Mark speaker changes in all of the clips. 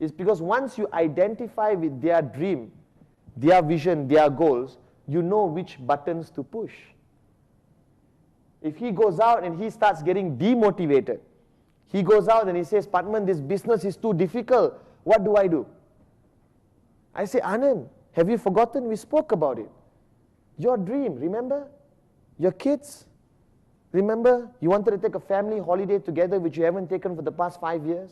Speaker 1: is because once you identify with their dream, their vision, their goals, you know which buttons to push. If he goes out and he starts getting demotivated, he goes out and he says, Padman, this business is too difficult. What do I do? I say, Anand, have you forgotten? We spoke about it. Your dream, remember? Your kids, remember? You wanted to take a family holiday together, which you haven't taken for the past 5 years.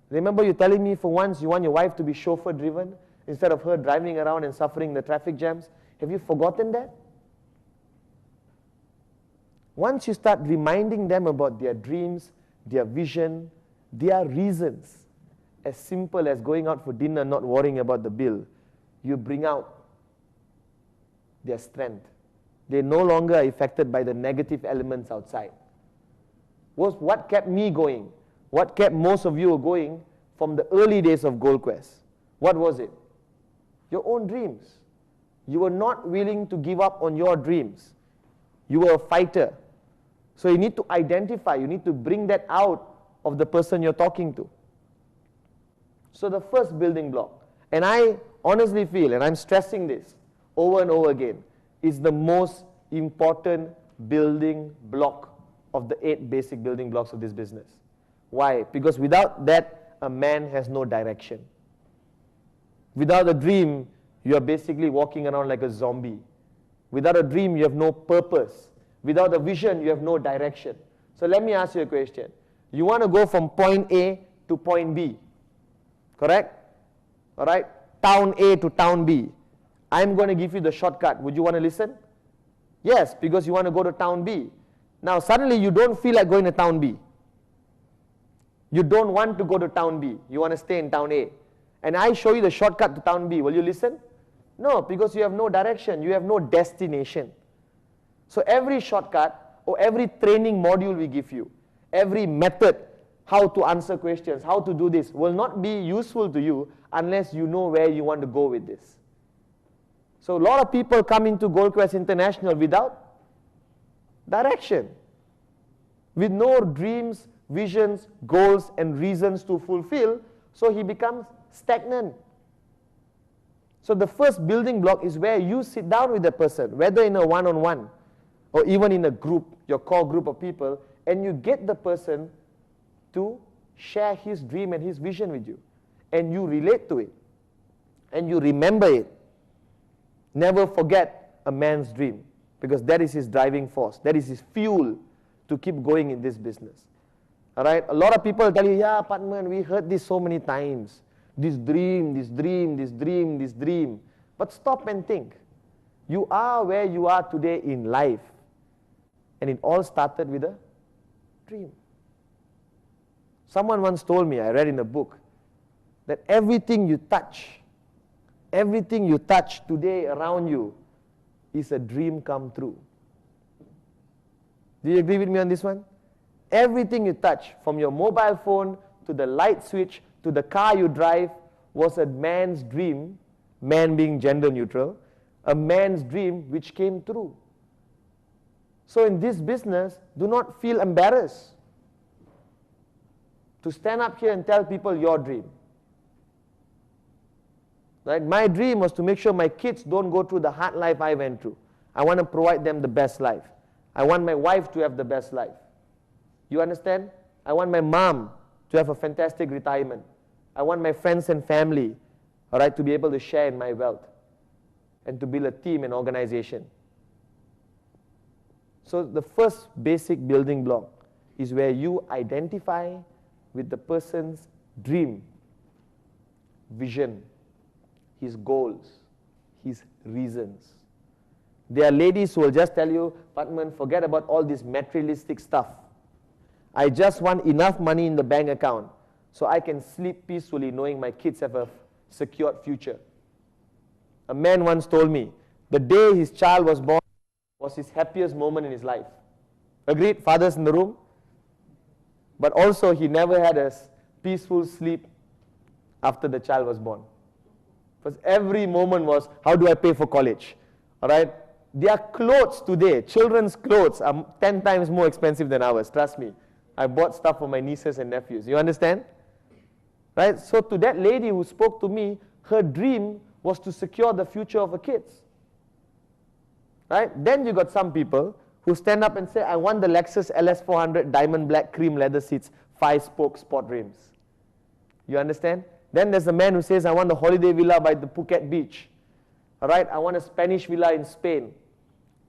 Speaker 1: Remember you telling me for once you want your wife to be chauffeur driven instead of her driving around and suffering the traffic jams. Have you forgotten that? Once you start reminding them about their dreams, their vision, their reasons, as simple as going out for dinner, not worrying about the bill, you bring out their strength. They no longer are affected by the negative elements outside. What kept me going? What kept most of you going from the early days of Gold Quest? What was it? Your own dreams. You were not willing to give up on your dreams. You were a fighter. So you need to identify, you need to bring that out of the person you're talking to. So the first building block, and I honestly feel, and I'm stressing this over and over again, is the most important building block of the 8 basic building blocks of this business. Why? Because without that, a man has no direction. Without a dream, you are basically walking around like a zombie. Without a dream, you have no purpose. Without a vision, you have no direction. So let me ask you a question. You want to go from point A to point B, correct? All right? Town A to town B. I'm going to give you the shortcut. Would you want to listen? Yes, because you want to go to town B. Now suddenly you don't feel like going to town B. You don't want to go to town B. You want to stay in town A. And I show you the shortcut to town B. Will you listen? No, because you have no direction. You have no destination. So every shortcut or every training module we give you, every method, how to answer questions, how to do this, will not be useful to you unless you know where you want to go with this. So a lot of people come into Gold Quest International without direction, with no dreams, visions, goals, and reasons to fulfill, so he becomes stagnant. So the first building block is where you sit down with the person, whether in a one-on-one or even in a group, your core group of people, and you get the person to share his dream and his vision with you, and you relate to it, and you remember it. Never forget a man's dream, because that is his driving force. That is his fuel to keep going in this business. All right? A lot of people tell you, yeah, Padman, we heard this so many times. This dream, this dream, this dream, this dream. But stop and think. You are where you are today in life. And it all started with a dream. Someone once told me, I read in a book, that everything you touch today around you is a dream come true. Do you agree with me on this one? Everything you touch, from your mobile phone to the light switch to the car you drive, was a man's dream, man being gender neutral, a man's dream which came true. So in this business, do not feel embarrassed to stand up here and tell people your dream. Right? My dream was to make sure my kids don't go through the hard life I went through. I want to provide them the best life. I want my wife to have the best life. You understand? I want my mom to have a fantastic retirement. I want my friends and family, all right, to be able to share in my wealth and to build a team and organization. So the first basic building block is where you identify with the person's dream, vision, his goals, his reasons. There are ladies who will just tell you, Padman, forget about all this materialistic stuff. I just want enough money in the bank account so I can sleep peacefully knowing my kids have a secured future. A man once told me, the day his child was born was his happiest moment in his life. Agreed? Fathers in the room? But also he never had a peaceful sleep after the child was born. Because every moment was, how do I pay for college? All right? Their clothes today, children's clothes, are 10 times more expensive than ours, trust me. I bought stuff for my nieces and nephews. You understand? Right? So to that lady who spoke to me, her dream was to secure the future of her kids. Right? Then you got some people who stand up and say, I want the Lexus LS400 diamond black cream leather seats, 5-spoke sport rims. You understand? Then there's a man who says, I want a holiday villa by the Phuket beach. All right? I want a Spanish villa in Spain.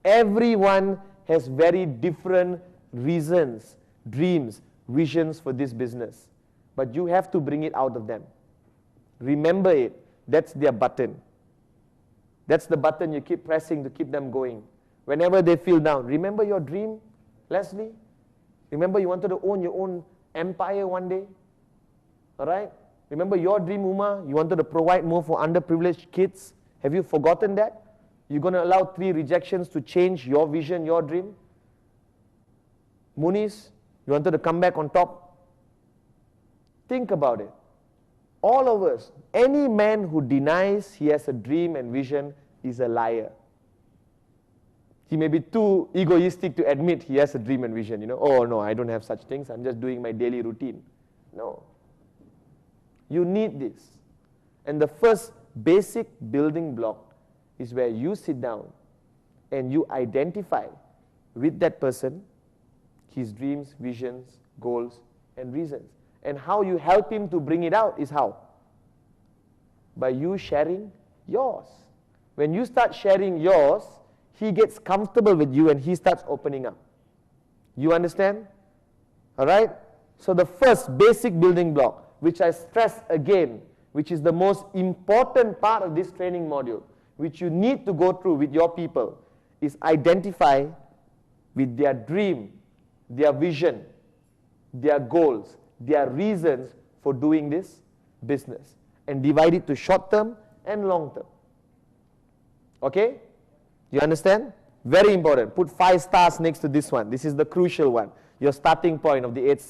Speaker 1: Everyone has very different reasons, dreams, visions for this business. But you have to bring it out of them. Remember it. That's their button. That's the button you keep pressing to keep them going. Whenever they feel down, remember your dream, Leslie? Remember you wanted to own your own empire one day? All right? Remember your dream, Uma? You wanted to provide more for underprivileged kids? Have you forgotten that? You're going to allow 3 rejections to change your vision, your dream? Muniz, you wanted to come back on top? Think about it. All of us, any man who denies he has a dream and vision is a liar. He may be too egoistic to admit he has a dream and vision. Oh no, I don't have such things. I'm just doing my daily routine. No. You need this. And the first basic building block is where you sit down and you identify with that person his dreams, visions, goals, and reasons. And how you help him to bring it out is how? By you sharing yours. When you start sharing yours, he gets comfortable with you and he starts opening up. You understand? All right? So the first basic building block, which I stress again, which is the most important part of this training module, which you need to go through with your people, is identify with their dream, their vision, their goals, their reasons for doing this business, and divide it to short term and long term. Okay? You understand? Very important. Put 5 stars next to this one. This is the crucial one, your starting point of the 8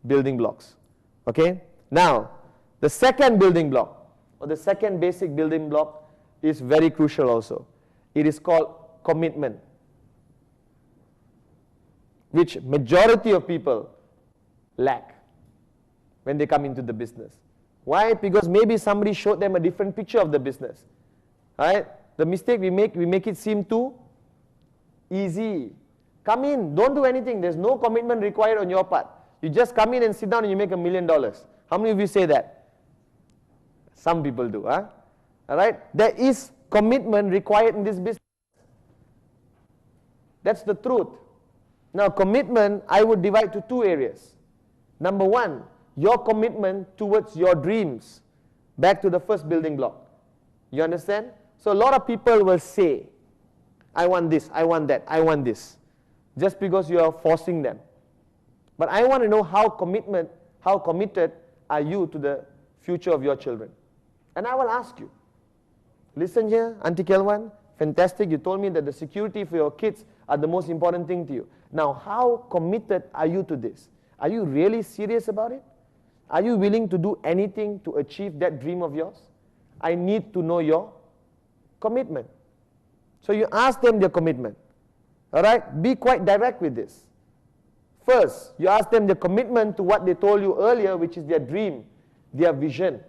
Speaker 1: building blocks. Okay? Now, the second building block, or the second basic building block, is very crucial also. It is called commitment, which majority of people lack when they come into the business. Why? Because maybe somebody showed them a different picture of the business. Right? The mistake we make it seem too easy. Come in, don't do anything. There's no commitment required on your part. You just come in and sit down and you make $1 million. How many of you say that? Some people do. Huh? All right? There is commitment required in this business. That's the truth. Now, commitment, I would divide to 2 areas. Number 1, your commitment towards your dreams. Back to the first building block. You understand? So a lot of people will say, I want this, I want that, I want this, just because you are forcing them. But I want to know how committed are you to the future of your children. And I will ask you, listen here, Auntie Kelwan, fantastic, you told me that the security for your kids are the most important thing to you. Now, how committed are you to this? Are you really serious about it? Are you willing to do anything to achieve that dream of yours? I need to know your commitment. So you ask them their commitment. All right? Be quite direct with this. First, you ask them their commitment to what they told you earlier, which is their dream, their vision,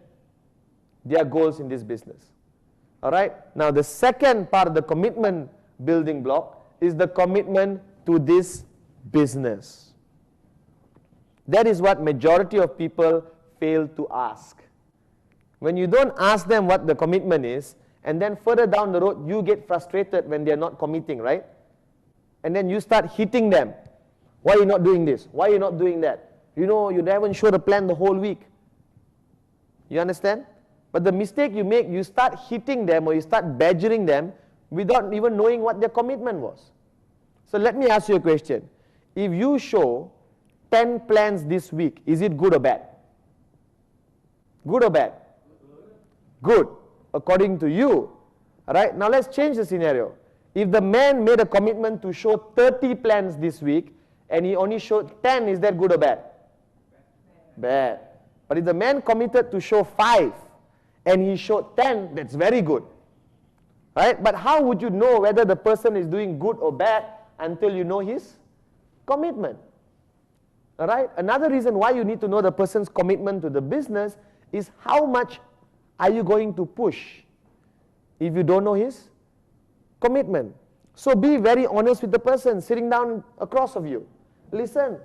Speaker 1: their goals in this business. All right? Now, the second part of the commitment building block is the commitment to this business. That is what majority of people fail to ask. When you don't ask them what the commitment is, and then further down the road, you get frustrated when they're not committing, right? And then you start hitting them. Why are you not doing this? Why are you not doing that? You know, you haven't showed a plan the whole week. You understand? But the mistake you make, you start hitting them or you start badgering them without even knowing what their commitment was. So let me ask you a question. If you show 10 plans this week, is it good or bad? Good or bad? Good, according to you. All right, now let's change the scenario. If the man made a commitment to show 30 plans this week and he only showed 10, is that good or bad? Bad. But if the man committed to show 5 and he showed 10, that's very good. Right? But how would you know whether the person is doing good or bad until you know his commitment? All right? Another reason why you need to know the person's commitment to the business is how much are you going to push if you don't know his commitment. So be very honest with the person sitting down across of you. Listen,